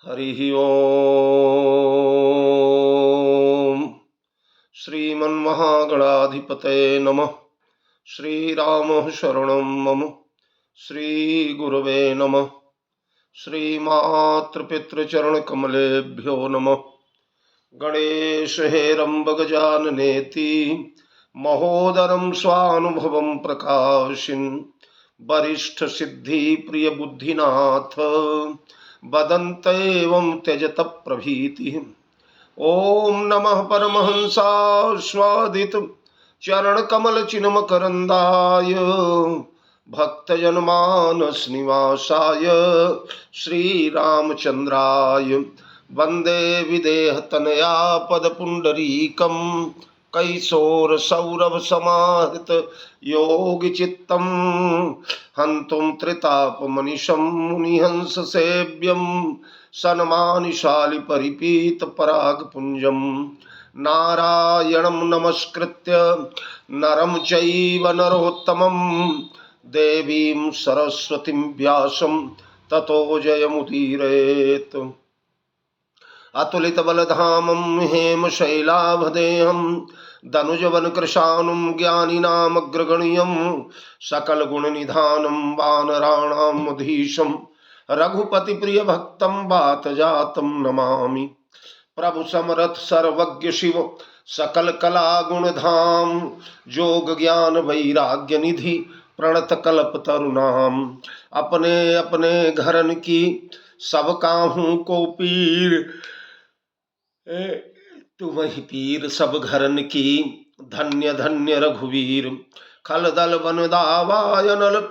हरिः ओम्। श्रीमन्महागणाधिपतये नमः। श्रीरामः शरणं मम। श्रीगुरवे नमः। श्रीमातृपितृचरणकमलेभ्यो नमः। गणेश हेरम्ब गजाननेति महोदरं स्वानुभवं प्रकाशिन् वरिष्ठ सिद्धि प्रिय बुद्धिनाथ वदन्त एवं त्यजत प्रभीति। ओम नमः परमहंसास्वादित चरण कमल चिन्मकरंदाय भक्तजनमानस निवासाय श्रीरामचंद्राय वंदे विदेह तनया पदपुंडरीकं कैशोर सौरभ समाहृत योगी चित्तम हंतुम त्रितापमनिशं मुनिहंस सेव्यं सन्मानिशालि परिपीत परागपुंजं नारायणं नमस्कृत्य नरं चैव नरोत्तमं देवीं सरस्वतीं व्यासं ततो जयमुदीरयेत्। अतुलितबलधामं हेमशैलाभदेहं दनुजवनकृशानुं ज्ञानिनामग्रगण्यं सकलगुणनिधानं वानराणामधीशं रघुपति प्रिय भक्तं वातजातं नमामि। प्रभु समरथ सर्वज्ञ शिव सकल कला गुणधाम जोग ज्ञान वैराग्य निधि प्रणत कल्प तरुणाम अपने अपने घरन की सब काहू को पीर तुम ही पीर सब घरन की धन्य धन्य रघुवीर खल दल बन दावायनल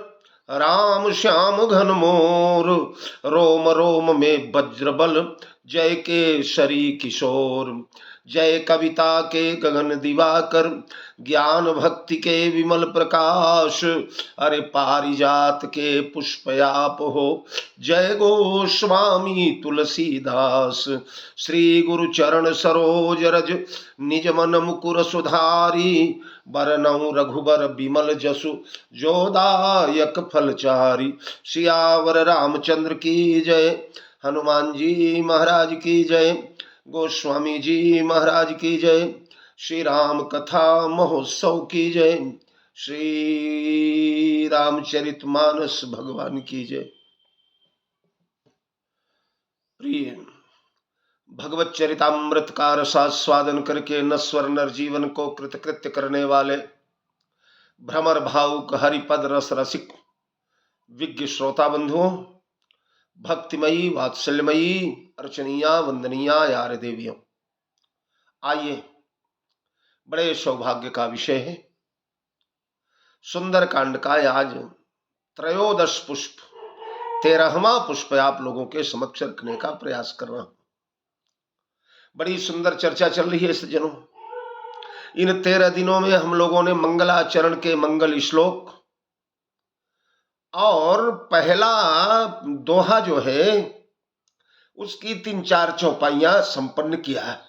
राम श्याम घन मोर रोम रोम में वज्र बल जय केसरी किशोर जय कविता के गगन दिवाकर ज्ञान भक्ति के विमल प्रकाश अरे पारिजात के पुष्पयाप हो जय गोस्वामी तुलसीदास श्री गुरु चरण सरोज रज निज मन मुकुर सुधारी बरनऊँ रघुबर बिमल जसु जोदायक फलचारी। सियावर रामचंद्र की जय, हनुमान जी महाराज की जय, गोस्वामी जी महाराज की जय, श्री राम कथा महोत्सव की जय, श्री रामचरितमानस भगवान की जय। प्रिय भगवत चरितामृत का रसास्वादन करके नश्वर नर जीवन को कृतकृत्य करने वाले भ्रमर भावुक हरिपद रस रसिक विज्ञ श्रोता बंधुओं, भक्तिमयी वात्सल्यमयी अर्चनीया वंदनीया यार देवियों, आइए, बड़े सौभाग्य का विषय है। सुंदर कांड का आज त्रयोदश पुष्प 13वां पुष्प आप लोगों के समक्ष रखने का प्रयास कर रहा हूं। बड़ी सुंदर चर्चा चल रही है सज्जनों। इन 13 दिनों में हम लोगों ने मंगलाचरण के मंगल श्लोक और पहला दोहा जो है उसकी 3-4 चौपाइयां संपन्न किया है।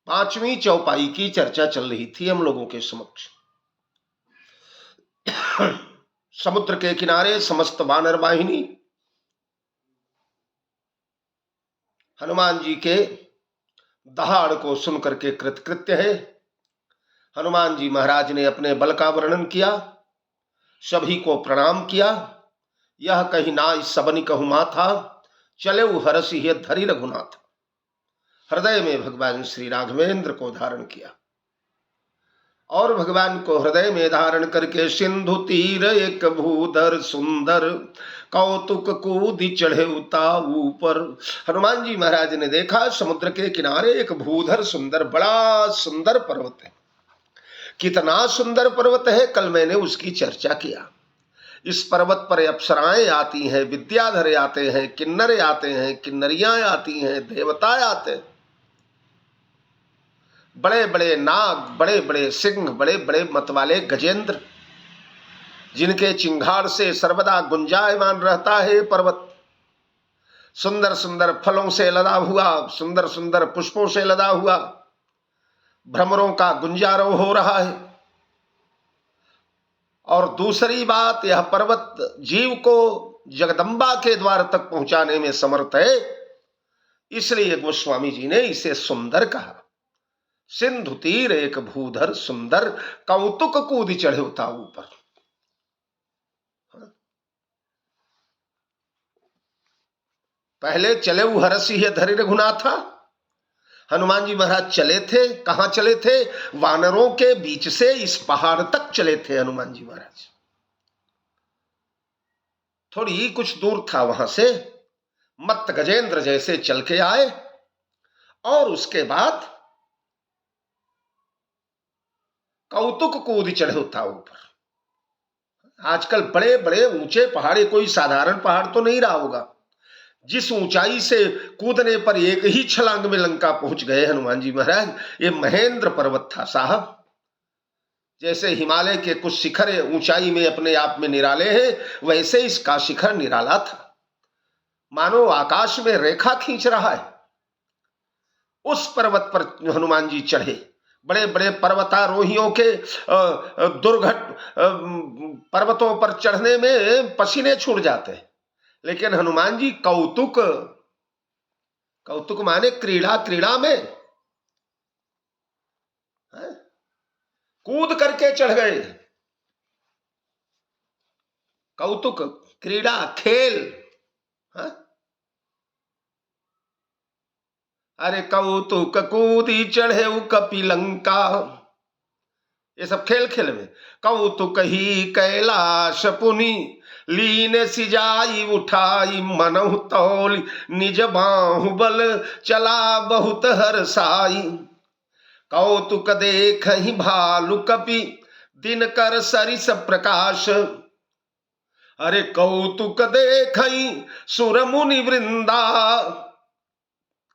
5वीं चौपाई की चर्चा चल रही थी हम लोगों के समक्ष। समुद्र के किनारे समस्त वानर वाहिनी हनुमान जी के दहाड़ को सुनकर के कृतकृत्य है। हनुमान जी महाराज ने अपने बल का वर्णन किया, सभी को प्रणाम किया। यह कही नाई सबनि कहु माथा, चले हरसि धरि रघुनाथ। हृदय में भगवान श्री राघवेंद्र को धारण किया और भगवान को हृदय में धारण करके सिंधु तीर एक भूधर सुंदर कौतुक कूदी चढ़े उता ऊपर। हनुमान जी महाराज ने देखा समुद्र के किनारे एक भूधर सुंदर, बड़ा सुंदर पर्वत है। कितना सुंदर पर्वत है, कल मैंने उसकी चर्चा किया। इस पर्वत पर अप्सराएं आती हैं, विद्याधर आते हैं, किन्नर आते हैं, किन्नरियां आती हैं, देवता आते हैं। बड़े बड़े नाग, बड़े बड़े सिंह, बड़े बड़े मतवाले गजेंद्र, जिनके चिंगार से सर्वदा गुंजायमान रहता है पर्वत। सुंदर सुंदर फलों से लदा हुआ, सुंदर सुंदर पुष्पों से लदा हुआ, भ्रमरों का गुंजारव हो रहा है। और दूसरी बात, यह पर्वत जीव को जगदम्बा के द्वार तक पहुंचाने में समर्थ है। इसलिए गोस्वामी जी ने इसे सुंदर कहा। सिंधु तीर एक भूधर सुंदर, कौतुक कूद चढ़े उता ऊपर। पहले चले हरसी है धरि रघुनाथा। हनुमान जी महाराज चले थे, कहां चले थे? वानरों के बीच से इस पहाड़ तक चले थे हनुमान जी महाराज। थोड़ी कुछ दूर था, वहां से मत्त गजेंद्र जैसे चल के आए और उसके बाद कौतुक कूद चढ़े उता ऊपर। आजकल बड़े बड़े ऊंचे पहाड़, कोई साधारण पहाड़ तो नहीं रहा होगा। जिस ऊंचाई से कूदने पर एक ही छलांग में लंका पहुंच गए हनुमान जी महाराज, ये महेंद्र पर्वत था साहब। जैसे हिमालय के कुछ शिखर ऊंचाई में अपने आप में निराले हैं, वैसे इसका शिखर निराला था, मानो आकाश में रेखा खींच रहा है। उस पर्वत पर हनुमान जी चढ़े। बड़े बड़े पर्वतारोहियों के दुर्घट पर्वतों पर चढ़ने में पसीने छूट जाते हैं, लेकिन हनुमान जी कौतुक, कौतुक माने क्रीड़ा, क्रीड़ा में कूद करके चढ़ गए। कौतुक, क्रीड़ा, खेल। अरे कौतुक कूदी चढ़े कपिलंका, ये सब खेल खेल में। कौतुक ही कैलाश पुनि लीन सिजाई उठाई, मनहु तौल निज बाहुबल चला बहुत हर्षाई। कौतुक देख ही भालु कपि दिन कर सरिस प्रकाश, अरे कौतुक देख ही सुर मुनि वृंदा।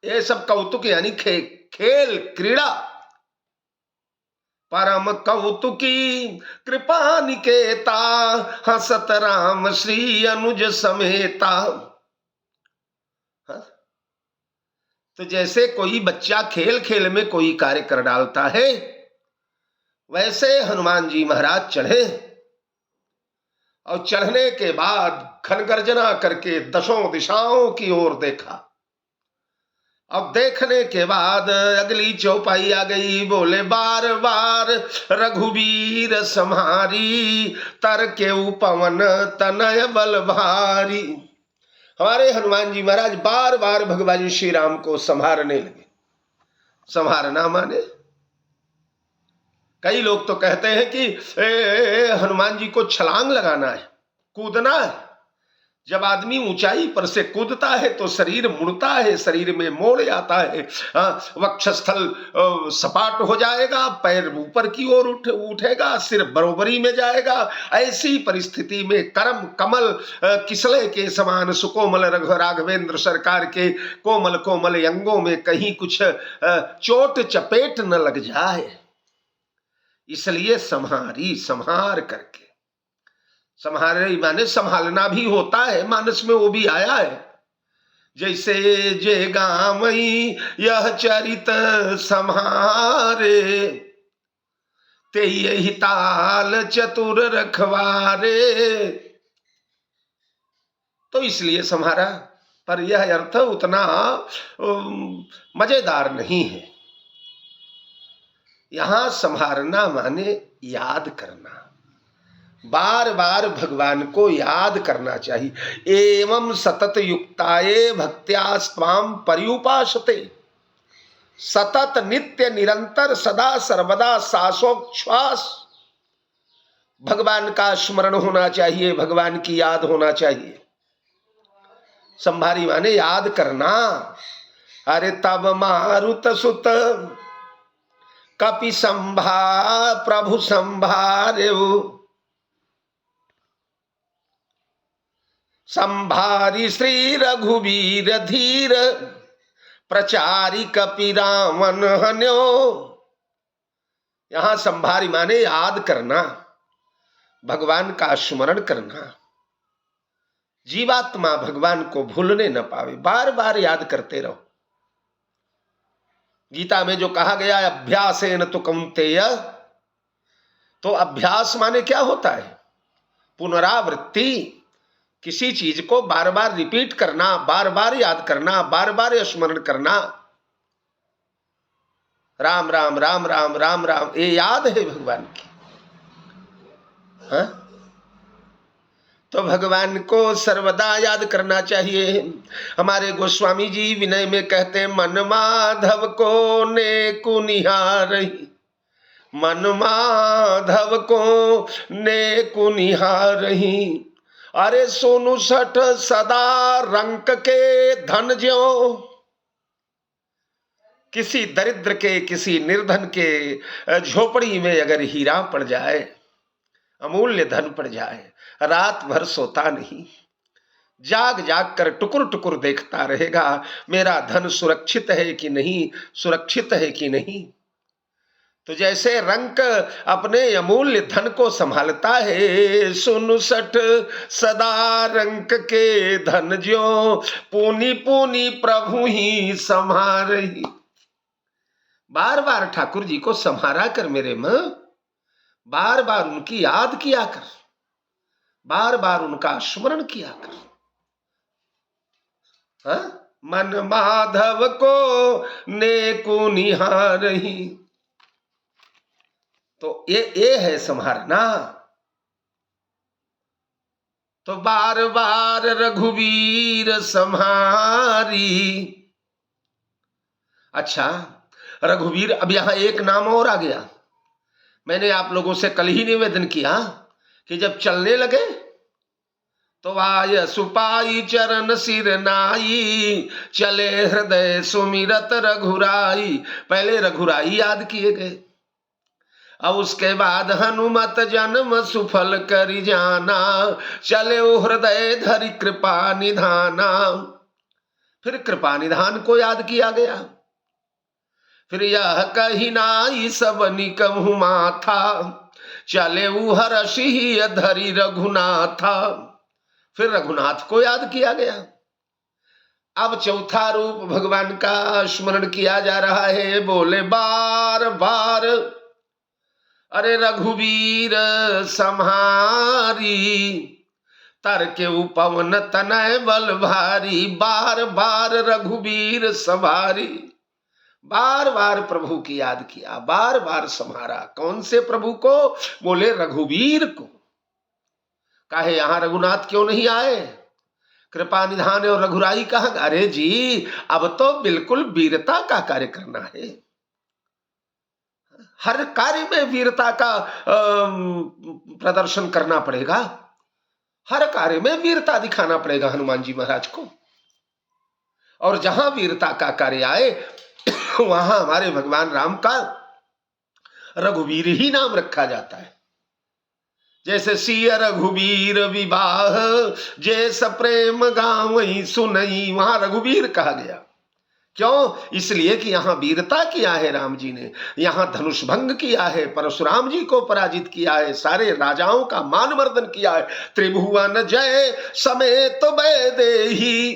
ये सब कौतुक यानी खेल क्रीड़ा। परम कौतुकी कृपा निकेता, हसत राम श्री अनुज समेता। तो जैसे कोई बच्चा खेल खेल में कोई कार्य कर डालता है, वैसे हनुमान जी महाराज चढ़े और चढ़ने के बाद घन गर्जना करके दशों दिशाओं की ओर देखा। अब देखने के बाद अगली चौपाई आ गई। बोले बार बार रघुवीर सम्हारी, तर के पवन तनय बल भारी। हमारे हनुमान जी महाराज बार बार भगवान श्री राम को संभारने लगे। संभारना माने, कई लोग तो कहते हैं कि हनुमान जी को छलांग लगाना है, कूदना है। जब आदमी ऊंचाई पर से कूदता है तो शरीर मुड़ता है, शरीर में मोड़ आता है, वक्षस्थल सपाट हो जाएगा, पैर ऊपर की ओर उठेगा, सिर बरोबरी में जाएगा। ऐसी परिस्थिति में करम कमल किसले के समान सुकोमल राघवेंद्र सरकार के कोमल कोमल अंगों में कहीं कुछ चोट चपेट न लग जाए, इसलिए संहारी, संहार करके। संहारे माने संभालना भी होता है, मानस में वो भी आया है। जैसे जे गामई यह चरित संहारे, ते यही ताल चतुर रखवारे। तो इसलिए संहारा, पर यह अर्थ उतना मजेदार नहीं है। यहां संहारना माने याद करना, बार बार भगवान को याद करना चाहिए। एवं सतत युक्ताये भक्त्यास्त्वाम पर्युपासते, सतत नित्य निरंतर सदा सर्वदा श्वासोच्छ्वास भगवान का स्मरण होना चाहिए, भगवान की याद होना चाहिए। संभारी माने याद करना। अरे तब मारुत सुत कपि संभा प्रभु संभार्यो, संभारी श्री रघुवीर धीर प्रचारी कपि रावण हन्यो। यहां संभारी माने याद करना, भगवान का स्मरण करना। जीवात्मा भगवान को भूलने न पावे, बार बार याद करते रहो। गीता में जो कहा गया है अभ्यासेन तु कौन्तेय, तो अभ्यास माने क्या होता है? पुनरावृत्ति। किसी चीज को बार बार रिपीट करना, बार बार याद करना, बार बार स्मरण करना, राम राम राम राम राम राम, ये याद है भगवान की। हाँ? तो भगवान को सर्वदा याद करना चाहिए। हमारे गोस्वामी जी विनय में कहते हैं, मन माधव को ने कुनिहारही, मन माधव को ने कुनिहारही, अरे सोनू सठ सदा रंक के धन ज्यों, किसी दरिद्र के, किसी निर्धन के झोपड़ी में अगर हीरा पड़ जाए, अमूल्य धन पड़ जाए, रात भर सोता नहीं, जाग जाग कर टुकुर टुकुर देखता रहेगा, मेरा धन सुरक्षित है कि नहीं, सुरक्षित है कि नहीं। तो जैसे रंक अपने अमूल्य धन को संभालता है, सुन सठ सदा रंक के धन ज्यों, पूनी पूनी प्रभु ही संभारही। बार बार ठाकुर जी को संभारा कर मेरे मां, बार बार उनकी याद किया कर, बार बार उनका स्मरण किया कर। हाँ? मन माधव को ने कुनिहारही, तो ये है संभारना। तो बार बार रघुवीर संहारी। अच्छा, रघुवीर, अब यहां एक नाम और आ गया। मैंने आप लोगों से कल ही निवेदन किया कि जब चलने लगे तो आय सुपाई चरण सिर नाई, चले हृदय सुमिरत रघुराई। पहले रघुराई याद किए गए, अब उसके बाद हनुमत जन्म सुफल करि जाना, चले हृदय धरि कृपा निधाना। फिर कृपा निधान को याद किया गया। फिर यह कही नाई सब निकमहु माथा, चले हरषि धरि रघुनाथा। फिर रघुनाथ को याद किया गया। अब चौथा रूप भगवान का स्मरण किया जा रहा है। बोले बार बार अरे रघुवीर संहारी, तर के उपवन तनय बल भारी। बार बार रघुवीर संहारी, बार बार प्रभु की याद किया, बार बार संहारा। कौन से प्रभु को? बोले रघुवीर को। काहे यहां रघुनाथ क्यों नहीं आए? कृपा निधान और रघुराई कहां? अरे जी, अब तो बिल्कुल वीरता का कार्य करना है। हर कार्य में वीरता का प्रदर्शन करना पड़ेगा, हर कार्य में वीरता दिखाना पड़ेगा हनुमान जी महाराज को। और जहां वीरता का कार्य आए वहां हमारे भगवान राम का रघुवीर ही नाम रखा जाता है। जैसे सिय रघुवीर विवाह, जैस प्रेम गावई सुनई, वहां रघुवीर कहा गया। क्यों? इसलिए कि यहां वीरता किया है राम जी ने, यहां धनुष भंग किया है, परशुराम जी को पराजित किया है, सारे राजाओं का मानमर्दन किया है, त्रिभुवन जय समेत वैदेही,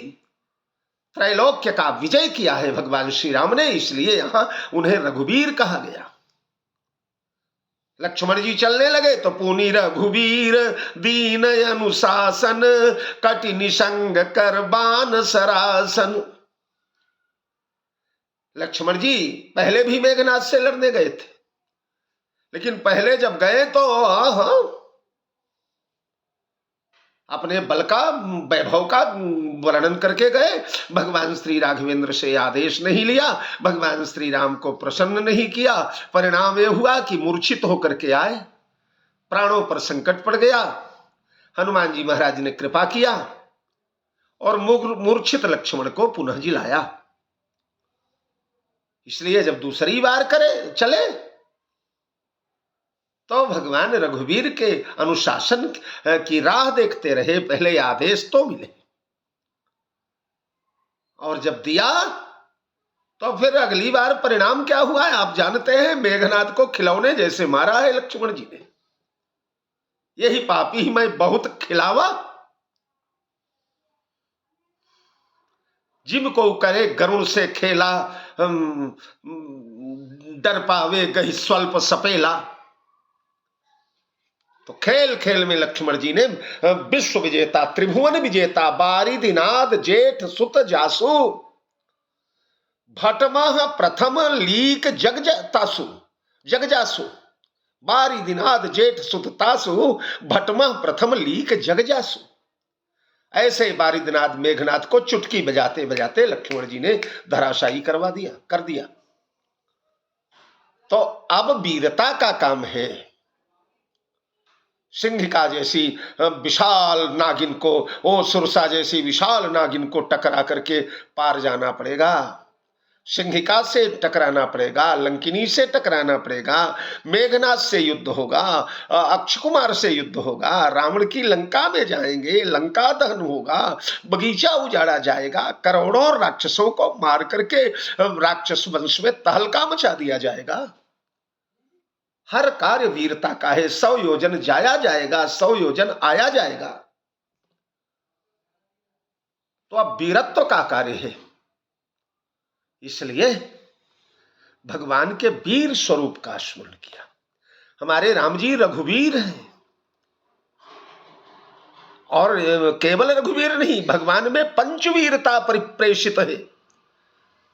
त्रैलोक्य का विजय किया है भगवान श्री राम ने, इसलिए यहां उन्हें रघुवीर कहा गया। लक्ष्मण जी चलने लगे तो पुनि रघुवीर दीन अनुशासन, कटि निसंग कर बान सरासन। लक्ष्मण जी पहले भी मेघनाथ से लड़ने गए थे, लेकिन पहले जब गए तो अपने बल का, वैभव का वर्णन करके गए। भगवान श्री राघवेंद्र से आदेश नहीं लिया, भगवान श्री राम को प्रसन्न नहीं किया। परिणाम यह हुआ कि मूर्छित होकर के आए, प्राणों पर संकट पड़ गया। हनुमान जी महाराज ने कृपा किया और मूर्छित लक्ष्मण को पुनः जिलाया। इसलिए जब दूसरी बार चले तो भगवान रघुवीर के अनुशासन की राह देखते रहे, पहले आदेश तो मिले, और जब दिया तो फिर अगली बार परिणाम क्या हुआ है आप जानते हैं। मेघनाथ को खिलौने जैसे मारा है लक्ष्मण जी ने। यही पापी ही मैं बहुत खिलावा, जिम को करे गरुण से खेला, डर पावे गही स्वल्प सपेला। तो खेल खेल में लक्ष्मण जी ने विश्व विजेता, त्रिभुवन विजेता, बारिदिनाथ जेठ सुत जासु, भटमह प्रथम लीक जगजासु, जगजासु, बारिदिनाथ जेठ सुत तासु, भटमह प्रथम लीक जगजासु। ऐसे बारिदिनाथ मेघनाथ को चुटकी बजाते बजाते लक्ष्मण जी ने धराशायी कर दिया। तो अब वीरता का काम है सिंहिका जैसी विशाल नागिन को, ओ सुरसा जैसी विशाल नागिन को टकरा करके पार जाना पड़ेगा। सिंहिका से टकराना पड़ेगा, लंकिनी से टकराना पड़ेगा, मेघनाथ से युद्ध होगा, अक्षय कुमार से युद्ध होगा, रावण की लंका में जाएंगे, लंका दहन होगा, बगीचा उजाड़ा जाएगा, करोड़ों राक्षसों को मार करके राक्षस वंश में तहलका मचा दिया जाएगा। हर कार्य वीरता का है। 100 योजन जाया जाएगा, 100 योजन आया जाएगा। तो अब वीरत्व का कार्य है, इसलिए भगवान के वीर स्वरूप का स्मरण किया। हमारे राम जी रघुवीर हैं, और केवल रघुवीर नहीं, भगवान में पंचवीरता परिप्रेषित है।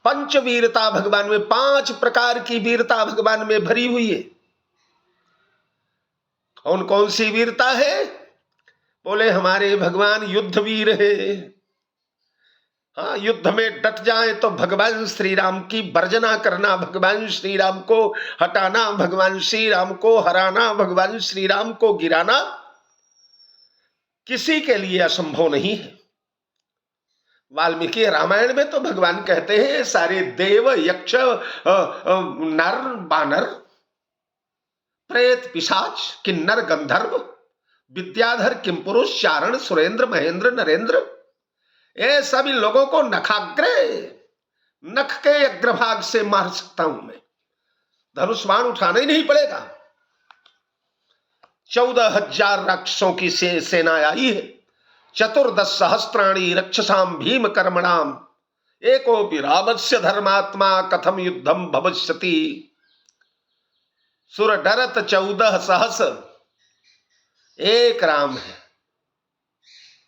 पंचवीरता भगवान में, 5 प्रकार की वीरता भगवान में भरी हुई है। कौन कौन सी वीरता है? बोले हमारे भगवान युद्ध वीर है। हाँ, युद्ध में डट जाए तो भगवान श्री राम की वर्जना करना, भगवान श्री राम को हटाना, भगवान श्री राम को हराना, भगवान श्री राम को गिराना किसी के लिए असंभव नहीं है। वाल्मीकि रामायण में तो भगवान कहते हैं सारे देव यक्ष नर बानर प्रेत पिशाच किन्नर गंधर्व विद्याधर किमपुरुष चारण सुरेंद्र महेंद्र नरेंद्र, ये सभी लोगों को नखाग्रे, नख के अग्रभाग से मार सकता हूं मैं। धनुष बाण उठाना ही नहीं पड़ेगा। 14,000 राक्षसों की सेना आई है। 14 सहस्त्राणी रक्षसाम भीम कर्मणाम एकोपि रामस्य धर्मात्मा कथम युद्धम भविष्यति। सुर डरत 14 सहस, एक राम है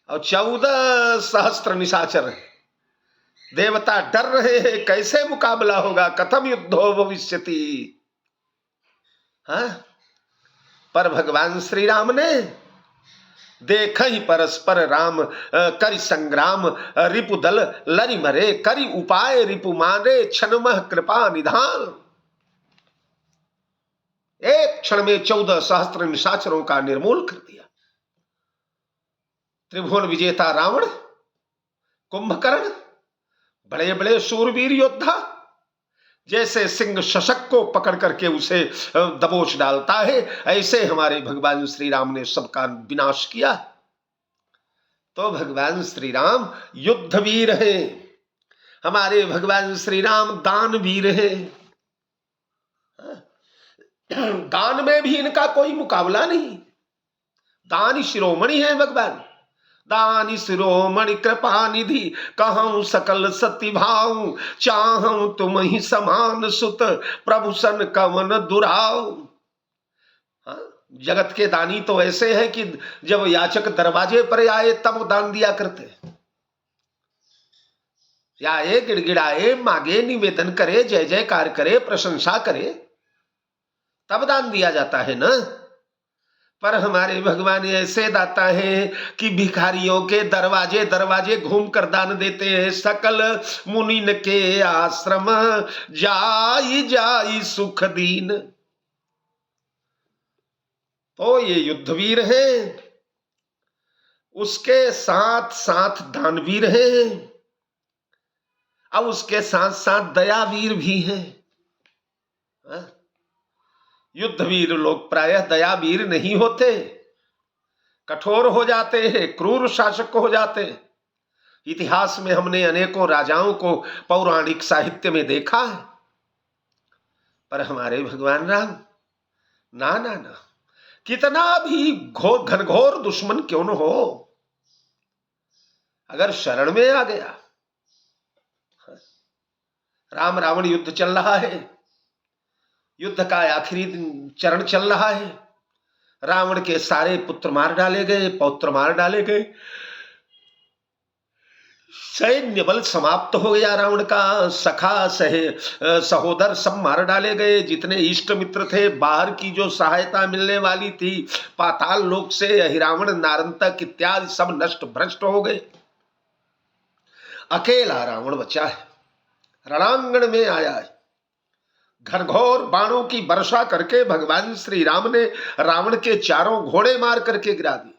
और 14 सहस्त्र निशाचर है। देवता डर रहे हैं, कैसे मुकाबला होगा, कथम युद्धो भविष्यति। हाँ, पर भगवान श्री राम ने देख ही परस्पर राम करि संग्राम रिपुदल लरि मरे, करि उपाय रिपु मारे क्षणमह कृपा निधान। एक क्षण में 14 सहस्त्र निशाचरों का निर्मूल कर दिया। त्रिभुवन विजेता रावण, कुंभकर्ण, बड़े बड़े शूरवीर योद्धा जैसे सिंह शशक को पकड़ करके उसे दबोच डालता है, ऐसे हमारे भगवान श्री राम ने सबका विनाश किया। तो भगवान श्री राम युद्धवीर हैं, हमारे भगवान श्री राम दानवीर हैं। दान में भी इनका कोई मुकाबला नहीं। दान शिरोमणि है भगवान, दानी शिरोमणि कृपा निधि, कहूं सकल सती भाव, चाहूं तुम ही समान सुत, प्रभु सन कवन दुराव। जगत के दानी तो ऐसे हैं कि जब याचक दरवाजे पर आए तब दान दिया करते, आए गिड़गिड़ाए मांगे निवेदन करे जय जयकार करे प्रशंसा करे तब दान दिया जाता है ना। पर हमारे भगवान ऐसे दाता हैं कि भिखारियों के दरवाजे दरवाजे घूम कर दान देते हैं। सकल मुनिन के आश्रम जाई जाई सुख दीन। तो ये युद्धवीर हैं, उसके साथ साथ दानवीर हैं, अब उसके साथ साथ दयावीर भी हैं। युद्धवीर लोग प्रायः दयावीर नहीं होते, कठोर हो जाते हैं, क्रूर शासक हो जाते हैं। इतिहास में हमने अनेकों राजाओं को पौराणिक साहित्य में देखा है। पर हमारे भगवान राम ना ना ना, कितना भी घनघोर दुश्मन क्यों न हो, अगर शरण में आ गया, राम रावण युद्ध चल रहा है, युद्ध का आखिरी चरण चल रहा है, रावण के सारे पुत्र मार डाले गए, पौत्र मार डाले गए, सैन्य बल समाप्त हो गया, रावण का सखा सहोदर सब मार डाले गए, जितने इष्ट मित्र थे, बाहर की जो सहायता मिलने वाली थी पाताल लोक से, अहिरावण नारंतक इत्यादि सब नष्ट भ्रष्ट हो गए। अकेला रावण बचा है, रणांगण में आया है, घनघोर बाणों की वर्षा करके भगवान श्री राम ने रावण के चारों घोड़े मार करके गिरा दिए,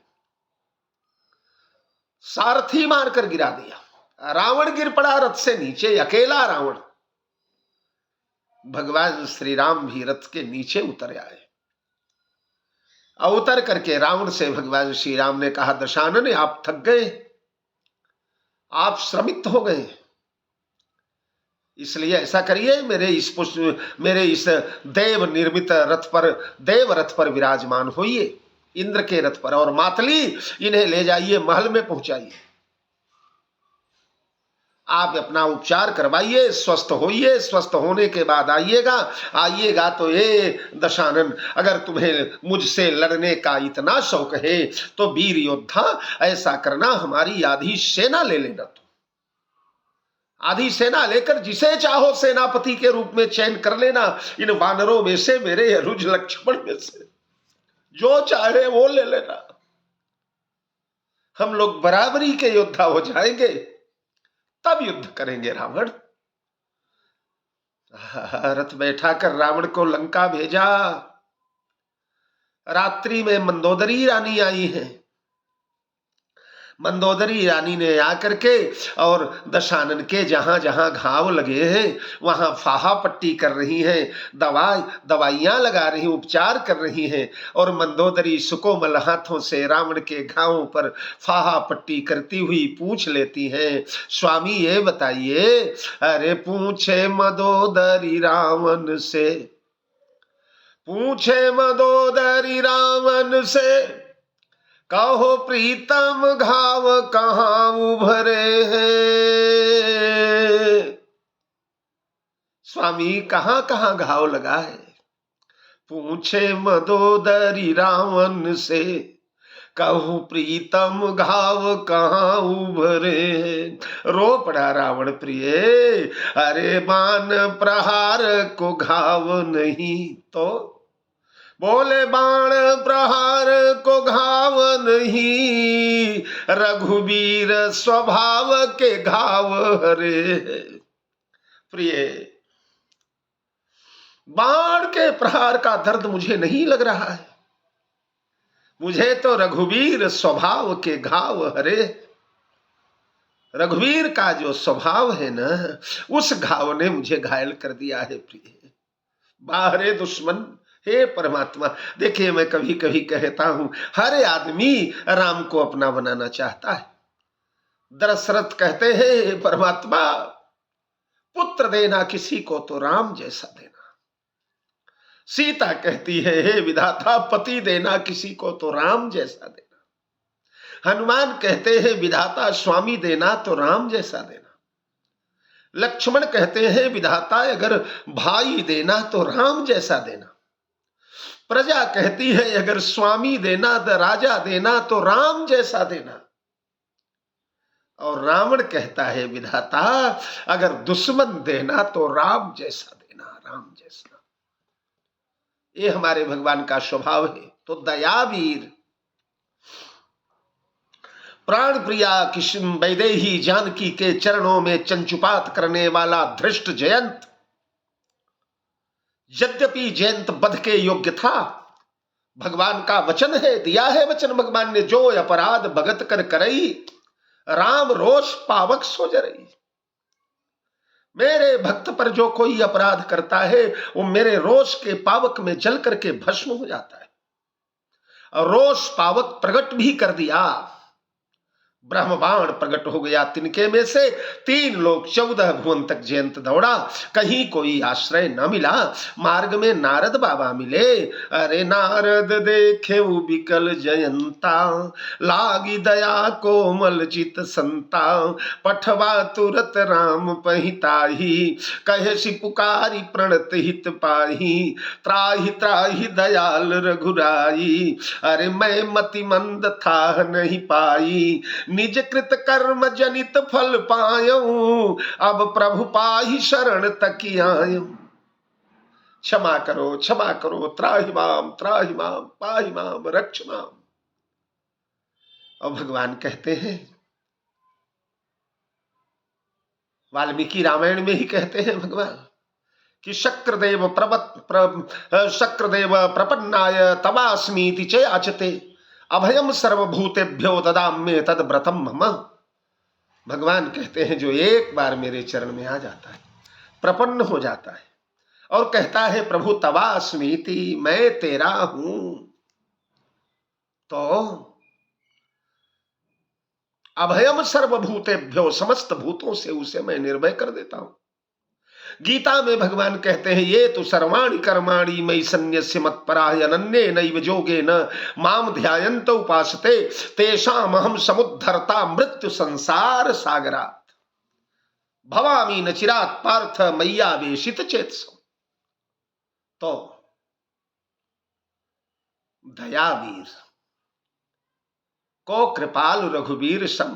सारथी मारकर गिरा दिया, रावण गिर पड़ा रथ से नीचे, अकेला रावण। भगवान श्री राम भी रथ के नीचे उतर आए, उतर करके रावण से भगवान श्री राम ने कहा, दशानन आप थक गए, आप श्रमित हो गए, इसलिए ऐसा करिए, मेरे इस देव निर्मित रथ पर, देव रथ पर विराजमान होइए, इंद्र के रथ पर, और मातली इन्हें ले जाइए, महल में पहुंचाइए, आप अपना उपचार करवाइए, स्वस्थ होइए, स्वस्थ होने के बाद आइएगा तो ये दशानन, अगर तुम्हें मुझसे लड़ने का इतना शौक है तो वीर योद्धा ऐसा करना, हमारी आधी सेना ले लेना, तो आधी सेना लेकर जिसे चाहो सेनापति के रूप में चयन कर लेना, इन वानरों में से, मेरे अनुज लक्ष्मण में से, जो चाहे वो ले लेना, हम लोग बराबरी के योद्धा हो जाएंगे, तब युद्ध करेंगे। रावण रथ बैठा कर रावण को लंका भेजा। रात्रि में मंदोदरी रानी आई है, मंदोदरी रानी ने आकर के और दशानन के जहां जहां घाव लगे हैं वहां फाहा पट्टी कर रही हैं, दवाइयां लगा रही, उपचार कर रही हैं, और मंदोदरी सुकोमल हाथों से रावण के घावों पर फाहा पट्टी करती हुई पूछ लेती हैं, स्वामी ये बताइए, अरे पूछे मंदोदरी रावण से, पूछे मंदोदरी रावण से, कहो प्रीतम घाव कहाँ उभरे हैं, स्वामी कहाँ कहाँ घाव लगा है। पूछे मंदोदरी रावण से, कहो प्रीतम घाव कहाँ उभरे हैं। रो पड़ा रावण प्रिय, अरे बाण प्रहार को घाव नहीं, तो बोले बाण प्रहार को घाव नहीं, रघुवीर स्वभाव के घाव हरे। प्रिय, बाण के प्रहार का दर्द मुझे नहीं लग रहा है, मुझे तो रघुवीर स्वभाव के घाव हरे। रघुवीर का जो स्वभाव है ना, उस घाव ने मुझे घायल कर दिया है। प्रिय, बाहरे दुश्मन, हे परमात्मा, देखिए मैं कभी कभी कहता हूं, हर आदमी राम को अपना बनाना चाहता है। दशरथ कहते हैं, परमात्मा पुत्र देना किसी को तो राम जैसा देना। सीता कहती है, हे विधाता पति देना किसी को तो राम जैसा देना। हनुमान कहते हैं, विधाता स्वामी देना तो राम जैसा देना। लक्ष्मण कहते हैं, विधाता अगर भाई देना तो राम जैसा देना। प्रजा कहती है, अगर स्वामी देना तो राजा देना तो राम जैसा देना। और रावण कहता है, विधाता अगर दुश्मन देना तो राम जैसा देना, राम जैसा। ये हमारे भगवान का स्वभाव है। तो दयावीर, प्राण प्रिया किशन वैदेही जानकी के चरणों में चंचुपात करने वाला धृष्ट जयंत, यद्यपि जयंत वध के योग्य था, भगवान का वचन है, दिया है वचन भगवान ने, जो अपराध भगत कर करई, राम रोष पावक सो जरई। मेरे भक्त पर जो कोई अपराध करता है वो मेरे रोष के पावक में जल करके भस्म हो जाता है। और रोष पावक प्रकट भी कर दिया, ब्रह्म बाण प्रकट हो गया तिनके में से, 3 लोक 14 भुवन तक जयंत दौड़ा, कहीं कोई आश्रय न मिला। मार्ग में नारद बाबा मिले, अरे नारद देखे बिकल जयंता, लागी दया कोमल चित संता, पठवा तुरत राम पहिताही, कहे सि पुकारी प्रणत हित पाही, त्राहि त्राहि दयाल रघुराई, अरे मैं मति मंद था नहीं पाई, निज कृत कर्म जनित फल पायऊं, अब प्रभु पाहि शरण तकी आयऊं। क्षमा करो त्राहि माम पाहि माम रक्ष माम। और भगवान कहते हैं, वाल्मीकि रामायण में ही कहते हैं भगवान कि शक्रदेव प्रपन्नाय तवास्मीति च याचते, अभयम सर्वभूतेभ्यो ददाम्ये तद व्रतम मम। भगवान कहते हैं जो एक बार मेरे चरण में आ जाता है, प्रपन्न हो जाता है और कहता है प्रभु तवास्मीति, मैं तेरा हूं, तो अभयम सर्वभूतेभ्यो, समस्त भूतों से उसे मैं निर्भय कर देता हूं। गीता में भगवान कहते हैं ये तो सर्वाणि कर्माणि मयि सन्न्यस्य मत्पराः अनन्ये नैव योगेन माम ध्यायन्त उपासते तेषाम् अहं समुद्धर्ता मृत्यु संसार सागरात्, भवामि न चिरात् पार्थ मय्यावेशित चेतसो। तो दयावीर को कृपाल रघुवीर सम,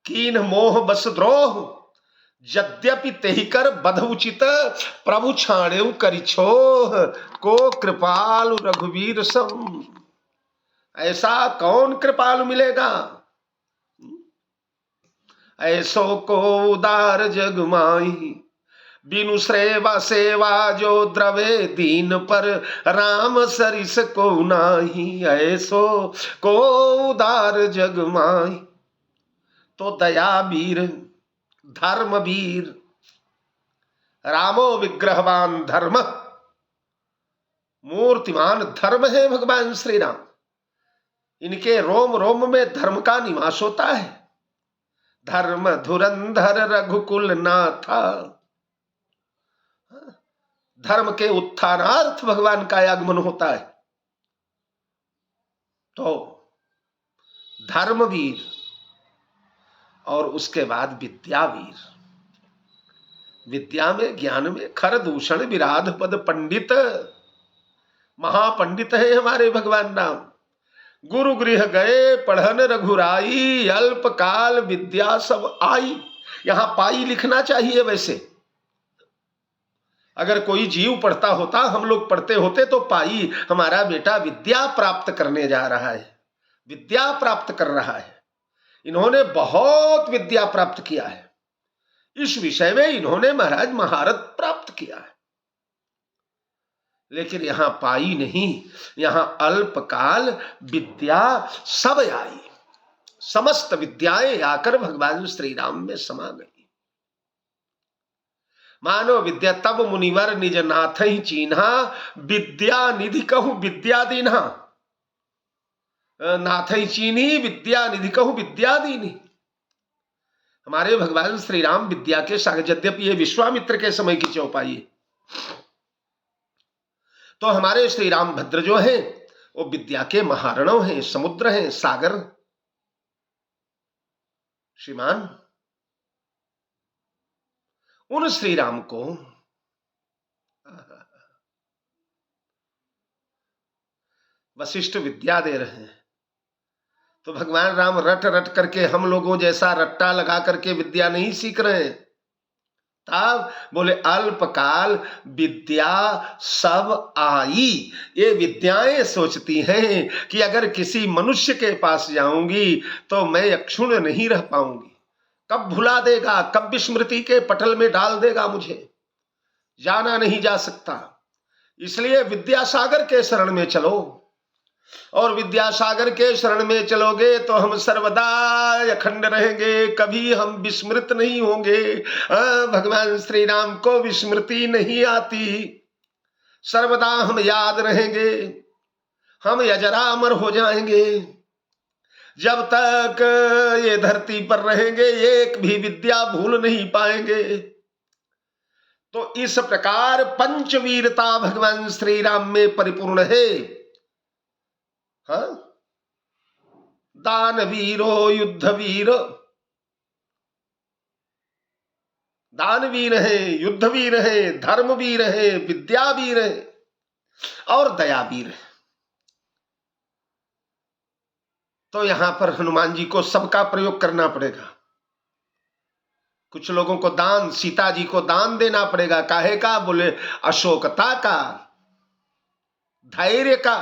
कीन मोह बस द्रोह, यद्यपि तेहि कर बध उचित, प्रभु छाणेउ करि छोह, को कृपाल रघुवीर सम। ऐसा कौन कृपालु मिलेगा, ऐसो को उदार जग माही, बिनु श्रेवा सेवा जो द्रवे दीन पर, राम सरिस को नाही, ऐसो को उदार जग माही। तो दयावीर, धर्मवीर, रामो विग्रहवान धर्म, मूर्तिमान धर्म है भगवान श्री राम। इनके रोम रोम में धर्म का निवास होता है। धर्म धुरंधर रघुकुल नाथा, धर्म के उत्थानार्थ भगवान का आगमन होता है। तो धर्मवीर और उसके बाद विद्यावीर, विद्या में ज्ञान में खर दूषण विराध पद पंडित, महापंडित है हमारे भगवान राम। गुरु गृह गए पढ़न रघुराई, अल्प काल विद्या सब आई। यहां पाई लिखना चाहिए। वैसे अगर कोई जीव पढ़ता होता, हम लोग पढ़ते होते तो पाई, हमारा बेटा विद्या प्राप्त करने जा रहा है, विद्या प्राप्त कर रहा है। इन्होंने बहुत विद्या प्राप्त किया है, इस विषय में इन्होंने महाराज महारत प्राप्त किया है। लेकिन यहां पाई नहीं, यहां अल्पकाल विद्या सब आई, समस्त विद्याएं आकर भगवान श्री राम में समा गई। मानो विद्या तब मुनिवर निज नाथ ही चीन्हा, विद्या निधि कहूं विद्या दीन्हा, नाथ ही चीन्ही विद्या निधि कहूं विद्या दीन्ही। हमारे भगवान श्री राम विद्या के सागर, यद्यपि ये विश्वामित्र के समय की चौपाई है, तो हमारे श्री राम भद्र जो हैं वो विद्या के महारणव हैं, समुद्र हैं, सागर। श्रीमान उन श्री राम को वशिष्ठ विद्या दे रहे हैं, तो भगवान राम रट रट करके हम लोगों जैसा रट्टा लगा करके विद्या नहीं सीख रहे हैं। तब बोले अल्पकाल विद्या सब आई। ये विद्याएं सोचती हैं कि अगर किसी मनुष्य के पास जाऊंगी तो मैं अक्षुण्ण नहीं रह पाऊंगी, कब भुला देगा, कब विस्मृति के पटल में डाल देगा, मुझे जाना नहीं जा सकता। इसलिए विद्यासागर के शरण में चलो, और विद्यासागर के शरण में चलोगे तो हम सर्वदा अखंड रहेंगे, कभी हम विस्मृत नहीं होंगे। भगवान श्री राम को विस्मृति नहीं आती, सर्वदा हम याद रहेंगे, हम अजरामर हो जाएंगे। जब तक ये धरती पर रहेंगे एक भी विद्या भूल नहीं पाएंगे। तो इस प्रकार पंचवीरता भगवान श्री राम में परिपूर्ण है। हाँ, दानवीरो युद्धवीर, दानवीर है, युद्धवीर है, धर्मवीर है, विद्यावीर है और दयावीर है। तो यहां पर हनुमान जी को सबका प्रयोग करना पड़ेगा। कुछ लोगों को दान, सीता जी को दान देना पड़ेगा। काहे का? बोले अशोकता का, धैर्य का,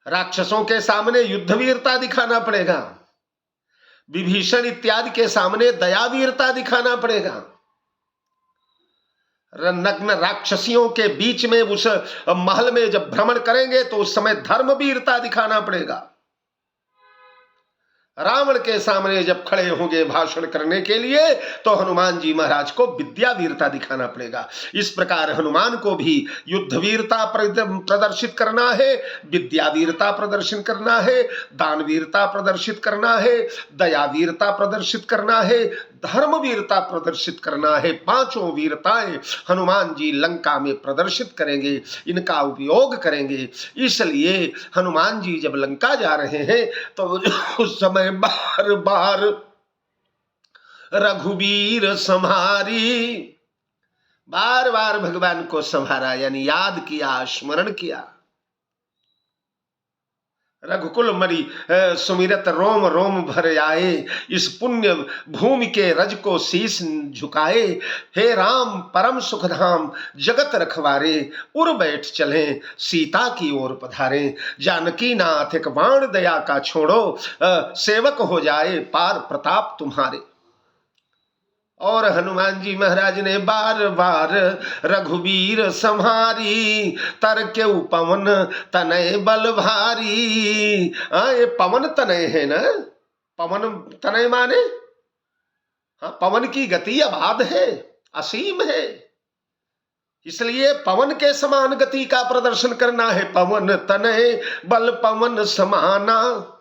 राक्षसों के सामने युद्धवीरता दिखाना पड़ेगा, विभीषण इत्यादि के सामने दयावीरता दिखाना पड़ेगा। नग्न राक्षसियों के बीच में उस महल में जब भ्रमण करेंगे तो उस समय धर्मवीरता दिखाना पड़ेगा। रावण के सामने जब खड़े होंगे भाषण करने के लिए तो हनुमान जी महाराज को विद्यावीरता दिखाना पड़ेगा। इस प्रकार हनुमान को भी युद्धवीरता प्रदर्शित करना है, विद्यावीरता प्रदर्शित करना है, दानवीरता प्रदर्शित करना है, दयावीरता प्रदर्शित करना है, धर्मवीरता प्रदर्शित करना है। पांचों वीरताएं हनुमान जी लंका में प्रदर्शित करेंगे, इनका उपयोग करेंगे। इसलिए हनुमान जी जब लंका जा रहे हैं तो उस समय बार बार रघुवीर संहारी, बार बार भगवान को संहारा, यानी याद किया, स्मरण किया। रघुकुल मरी सुमिरत रोम रोम भर आए, इस पुण्य भूमि के रज को शीश झुकाए। हे राम परम सुखधाम जगत रखवारे, उर बैठ चले सीता की ओर पधारे। जानकी नाथ एक बाण दया का छोड़ो, सेवक हो जाए पार प्रताप तुम्हारे। और हनुमान जी महाराज ने बार बार रघुवीर संहारी, तर के पवन तनय बल भारी। ये पवन तनय है ना, पवन तनय माने हाँ, पवन की गति अबाध है, असीम है। इसलिए पवन के समान गति का प्रदर्शन करना है। पवन तनय बल पवन समाना।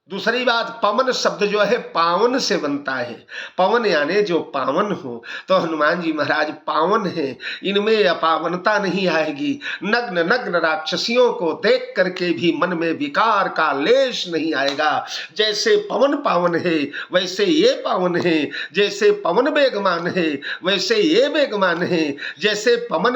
दूसरी बात, पवन शब्द जो है पावन से बनता है। पवन यानी जो पावन हो, तो हनुमान जी महाराज पावन हैं, इनमें अपावनता नहीं आएगी। नग्न नग्न राक्षसियों को देख करके भी मन में विकार का लेश नहीं आएगा। जैसे पवन पावन है वैसे ये पावन है, जैसे पवन वेगमान है वैसे ये वेगमान है, जैसे पवन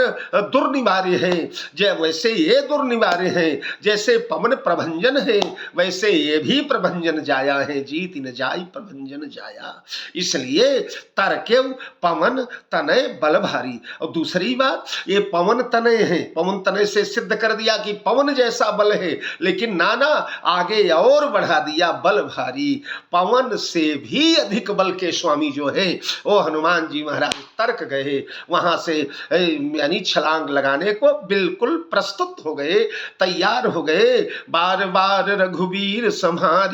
दुर्निवार्य है वैसे ये दुर्निवार्य है, जैसे पवन प्रभंजन है वैसे ये भी प्रभंजन जाया है। जीत न जाई प्रभंजन जाया। इसलिए तरकेव पवन तनय बल भारी। और दूसरी बात, ये पवन तनय है, पवन तनय से सिद्ध कर दिया कि पवन जैसा बल है, लेकिन नाना आगे और बढ़ा दिया बल भारी। पवन से भी अधिक बल के स्वामी जो है वो हनुमान जी महाराज तर्क गए, वहां से यानी छलांग लगाने को बिल्कुल प्रस्तुत हो गए, तैयार हो गए। बार बार रघुवीर संहारी,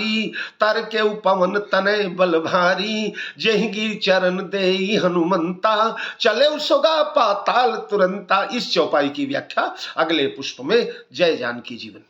तर के पवन तनय बल भारी। जेहि चरण देई हनुमंता, चले सोगा पाताल तुरंता। इस चौपाई की व्याख्या अगले पुष्प में। जय जानकी जीवन।